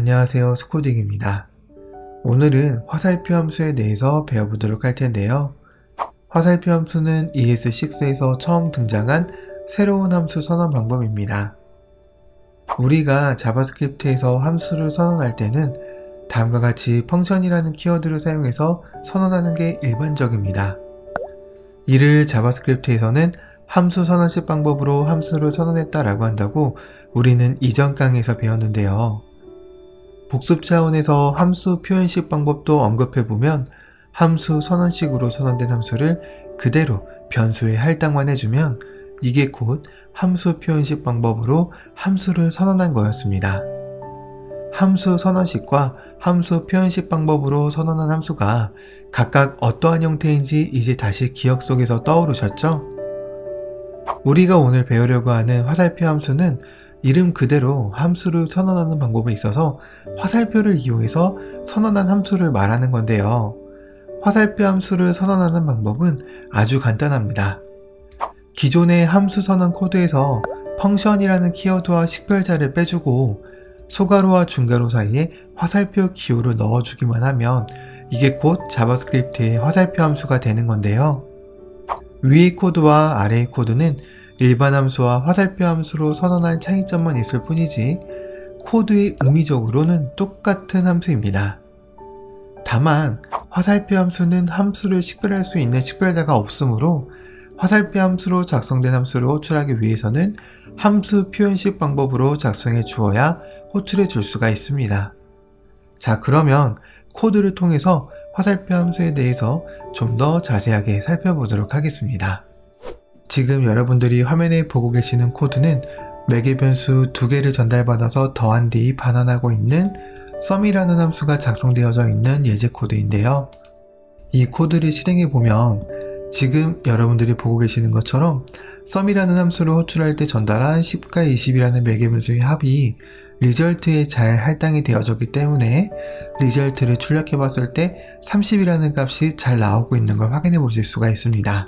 안녕하세요, 스코딩입니다. 오늘은 화살표 함수에 대해서 배워보도록 할 텐데요. 화살표 함수는 ES6에서 처음 등장한 새로운 함수 선언 방법입니다. 우리가 자바스크립트에서 함수를 선언할 때는 다음과 같이 펑션이라는 키워드를 사용해서 선언하는 게 일반적입니다. 이를 자바스크립트에서는 함수 선언식 방법으로 함수를 선언했다라고 한다고 우리는 이전 강의에서 배웠는데요. 복습 차원에서 함수 표현식 방법도 언급해보면 함수 선언식으로 선언된 함수를 그대로 변수에 할당만 해주면 이게 곧 함수 표현식 방법으로 함수를 선언한 거였습니다. 함수 선언식과 함수 표현식 방법으로 선언한 함수가 각각 어떠한 형태인지 이제 다시 기억 속에서 떠오르셨죠? 우리가 오늘 배우려고 하는 화살표 함수는 이름 그대로 함수를 선언하는 방법에 있어서 화살표를 이용해서 선언한 함수를 말하는 건데요. 화살표 함수를 선언하는 방법은 아주 간단합니다. 기존의 함수 선언 코드에서 펑션이라는 키워드와 식별자를 빼주고 소괄호와 중괄호 사이에 화살표 기호를 넣어주기만 하면 이게 곧 자바스크립트의 화살표 함수가 되는 건데요. 위의 코드와 아래의 코드는 일반 함수와 화살표 함수로 선언할 차이점만 있을 뿐이지 코드의 의미적으로는 똑같은 함수입니다. 다만 화살표 함수는 함수를 식별할 수 있는 식별자가 없으므로 화살표 함수로 작성된 함수를 호출하기 위해서는 함수 표현식 방법으로 작성해 주어야 호출해 줄 수가 있습니다. 자, 그러면 코드를 통해서 화살표 함수에 대해서 좀 더 자세하게 살펴보도록 하겠습니다. 지금 여러분들이 화면에 보고 계시는 코드는 매개 변수 2개를 전달받아서 더한 뒤 반환하고 있는 sum이라는 함수가 작성되어져 있는 예제 코드인데요. 이 코드를 실행해보면 지금 여러분들이 보고 계시는 것처럼 sum이라는 함수를 호출할 때 전달한 10과 20이라는 매개 변수의 합이 리절트에 잘 할당이 되어졌기 때문에 리절트를 출력해 봤을 때 30이라는 값이 잘 나오고 있는 걸 확인해 보실 수가 있습니다.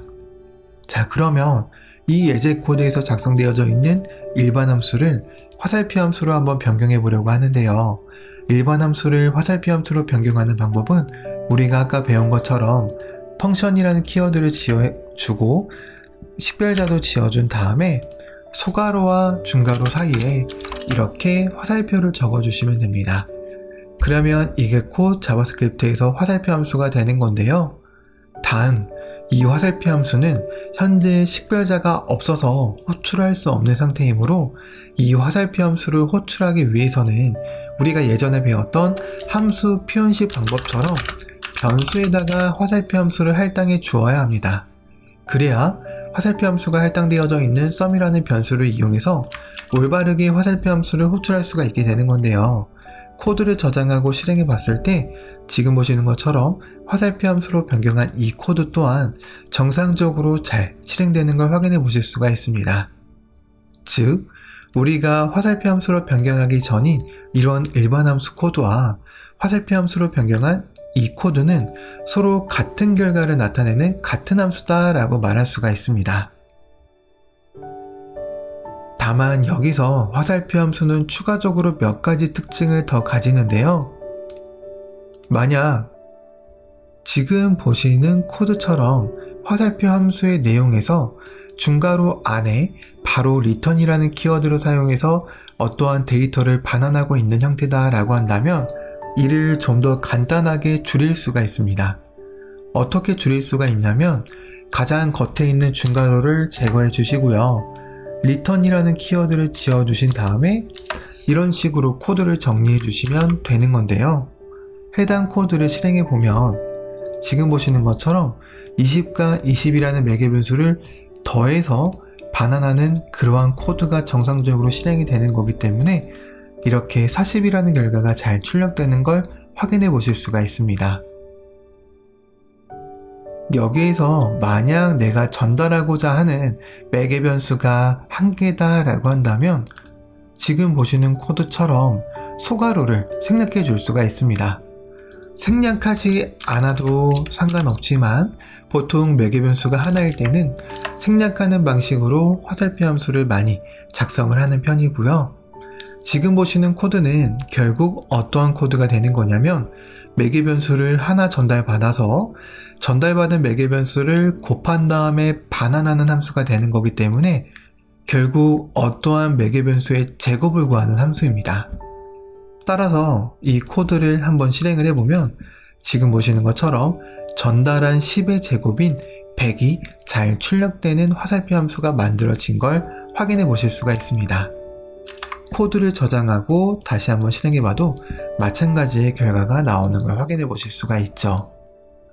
자, 그러면 이 예제 코드에서 작성되어져 있는 일반 함수를 화살표 함수로 한번 변경해 보려고 하는데요. 일반 함수를 화살표 함수로 변경하는 방법은 우리가 아까 배운 것처럼 펑션이라는 키워드를 지어주고 식별자도 지어준 다음에 소괄호와 중괄호 사이에 이렇게 화살표를 적어주시면 됩니다. 그러면 이게 곧 자바스크립트에서 화살표 함수가 되는 건데요. 단, 이 화살표 함수는 현재 식별자가 없어서 호출할 수 없는 상태이므로 이 화살표 함수를 호출하기 위해서는 우리가 예전에 배웠던 함수 표현식 방법처럼 변수에다가 화살표 함수를 할당해 주어야 합니다. 그래야 화살표 함수가 할당되어져 있는 sum이라는 변수를 이용해서 올바르게 화살표 함수를 호출할 수가 있게 되는 건데요. 코드를 저장하고 실행해 봤을 때 지금 보시는 것처럼 화살표 함수로 변경한 이 코드 또한 정상적으로 잘 실행되는 걸 확인해 보실 수가 있습니다. 즉, 우리가 화살표 함수로 변경하기 전인 이런 일반 함수 코드와 화살표 함수로 변경한 이 코드는 서로 같은 결과를 나타내는 같은 함수다 라고 말할 수가 있습니다. 다만 여기서 화살표 함수는 추가적으로 몇 가지 특징을 더 가지는데요. 만약 지금 보시는 코드처럼 화살표 함수의 내용에서 중괄호 안에 바로 return이라는 키워드를 사용해서 어떠한 데이터를 반환하고 있는 형태다 라고 한다면 이를 좀 더 간단하게 줄일 수가 있습니다. 어떻게 줄일 수가 있냐면 가장 겉에 있는 중괄호를 제거해 주시고요. return이라는 키워드를 지어 주신 다음에 이런 식으로 코드를 정리해 주시면 되는 건데요. 해당 코드를 실행해 보면 지금 보시는 것처럼 20과 20이라는 매개 변수를 더해서 반환하는 그러한 코드가 정상적으로 실행이 되는 거기 때문에 이렇게 40이라는 결과가 잘 출력되는 걸 확인해 보실 수가 있습니다. 여기에서 만약 내가 전달하고자 하는 매개 변수가 1개다 라고 한다면 지금 보시는 코드처럼 소괄호를 생략해 줄 수가 있습니다. 생략하지 않아도 상관없지만 보통 매개 변수가 하나일 때는 생략하는 방식으로 화살표 함수를 많이 작성을 하는 편이고요. 지금 보시는 코드는 결국 어떠한 코드가 되는 거냐면 매개 변수를 하나 전달받아서 전달받은 매개 변수를 곱한 다음에 반환하는 함수가 되는 거기 때문에 결국 어떠한 매개 변수의 제곱을 구하는 함수입니다. 따라서 이 코드를 한번 실행을 해보면 지금 보시는 것처럼 전달한 10의 제곱인 100이 잘 출력되는 화살표 함수가 만들어진 걸 확인해 보실 수가 있습니다. 코드를 저장하고 다시 한번 실행해봐도 마찬가지의 결과가 나오는 걸 확인해 보실 수가 있죠.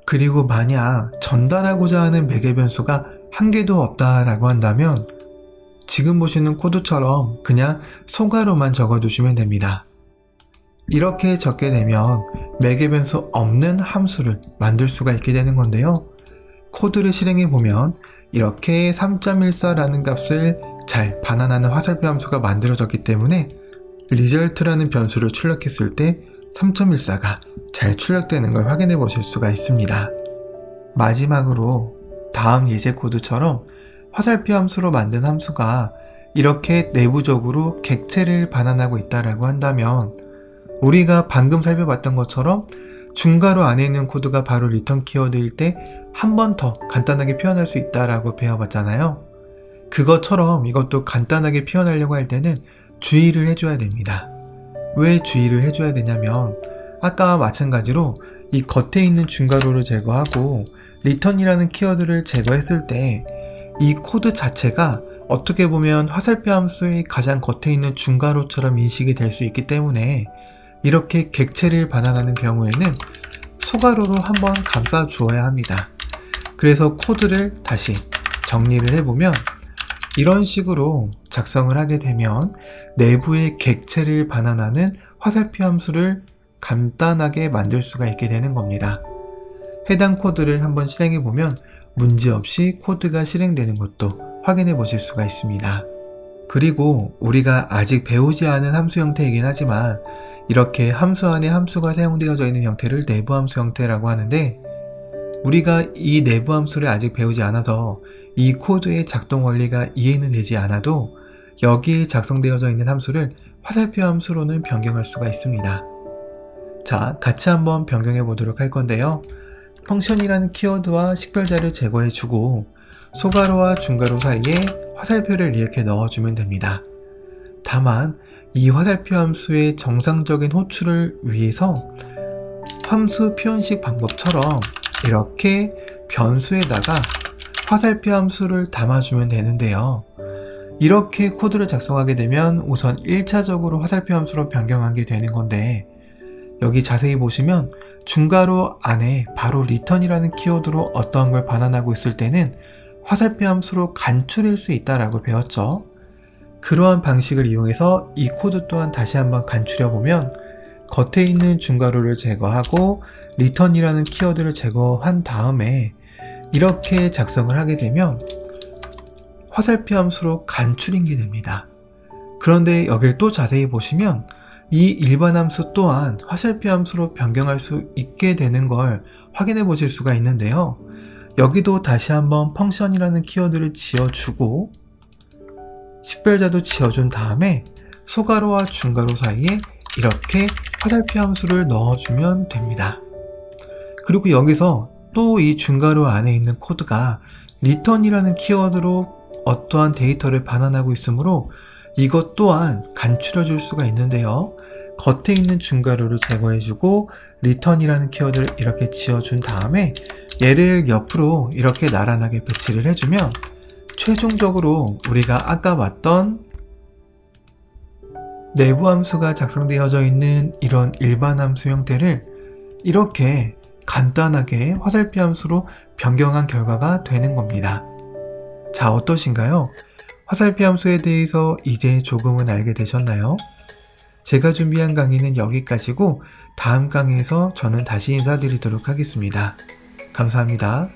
그리고 만약 전달하고자 하는 매개 변수가 한 개도 없다라고 한다면 지금 보시는 코드처럼 그냥 소괄호만 적어두시면 됩니다. 이렇게 적게 되면 매개 변수 없는 함수를 만들 수가 있게 되는 건데요. 코드를 실행해보면 이렇게 3.14라는 값을 잘 반환하는 화살표 함수가 만들어졌기 때문에 result라는 변수를 출력했을 때 3.14가 잘 출력되는 걸 확인해 보실 수가 있습니다. 마지막으로 다음 예제 코드처럼 화살표 함수로 만든 함수가 이렇게 내부적으로 객체를 반환하고 있다라고 한다면 우리가 방금 살펴봤던 것처럼 중괄호 안에 있는 코드가 바로 리턴 키워드일 때 한 번 더 간단하게 표현할 수 있다라고 배워봤잖아요. 그것처럼 이것도 간단하게 표현하려고 할 때는 주의를 해줘야 됩니다. 왜 주의를 해줘야 되냐면 아까와 마찬가지로 이 겉에 있는 중괄호를 제거하고 리턴이라는 키워드를 제거했을 때 이 코드 자체가 어떻게 보면 화살표 함수의 가장 겉에 있는 중괄호처럼 인식이 될 수 있기 때문에 이렇게 객체를 반환하는 경우에는 소괄호로 한번 감싸 주어야 합니다. 그래서 코드를 다시 정리를 해보면 이런 식으로 작성을 하게 되면 내부의 객체를 반환하는 화살표 함수를 간단하게 만들 수가 있게 되는 겁니다. 해당 코드를 한번 실행해보면 문제없이 코드가 실행되는 것도 확인해 보실 수가 있습니다. 그리고 우리가 아직 배우지 않은 함수 형태이긴 하지만 이렇게 함수 안에 함수가 사용되어져 있는 형태를 내부 함수 형태라고 하는데 우리가 이 내부 함수를 아직 배우지 않아서 이 코드의 작동 원리가 이해는 되지 않아도 여기에 작성되어져 있는 함수를 화살표 함수로는 변경할 수가 있습니다. 자, 같이 한번 변경해 보도록 할 건데요. 펑션이라는 키워드와 식별자를 제거해주고 소괄호와 중괄호 사이에 화살표를 이렇게 넣어주면 됩니다. 다만 이 화살표 함수의 정상적인 호출을 위해서 함수 표현식 방법처럼 이렇게 변수에다가 화살표 함수를 담아주면 되는데요. 이렇게 코드를 작성하게 되면 우선 1차적으로 화살표 함수로 변경하게 되는 건데 여기 자세히 보시면 중괄호 안에 바로 return이라는 키워드로 어떠한 걸 반환하고 있을 때는 화살표 함수로 간추릴 수 있다라고 배웠죠. 그러한 방식을 이용해서 이 코드 또한 다시 한번 간추려보면 겉에 있는 중괄호를 제거하고 return이라는 키워드를 제거한 다음에 이렇게 작성을 하게 되면 화살표 함수로 간추린 게 됩니다. 그런데 여길 또 자세히 보시면 이 일반 함수 또한 화살표 함수로 변경할 수 있게 되는 걸 확인해 보실 수가 있는데요. 여기도 다시 한번 펑션이라는 키워드를 지어주고 식별자도 지어준 다음에 소괄호와 중괄호 사이에 이렇게 화살표 함수를 넣어주면 됩니다. 그리고 여기서 또 이 중괄호 안에 있는 코드가 return이라는 키워드로 어떠한 데이터를 반환하고 있으므로 이것 또한 간추려 줄 수가 있는데요. 겉에 있는 중괄호를 제거해주고 return이라는 키워드를 이렇게 지어준 다음에 얘를 옆으로 이렇게 나란하게 배치를 해주면 최종적으로 우리가 아까 봤던 내부 함수가 작성되어져 있는 이런 일반 함수 형태를 이렇게 간단하게 화살표 함수로 변경한 결과가 되는 겁니다. 자, 어떠신가요? 화살표 함수에 대해서 이제 조금은 알게 되셨나요? 제가 준비한 강의는 여기까지고 다음 강의에서 저는 다시 인사드리도록 하겠습니다. 감사합니다.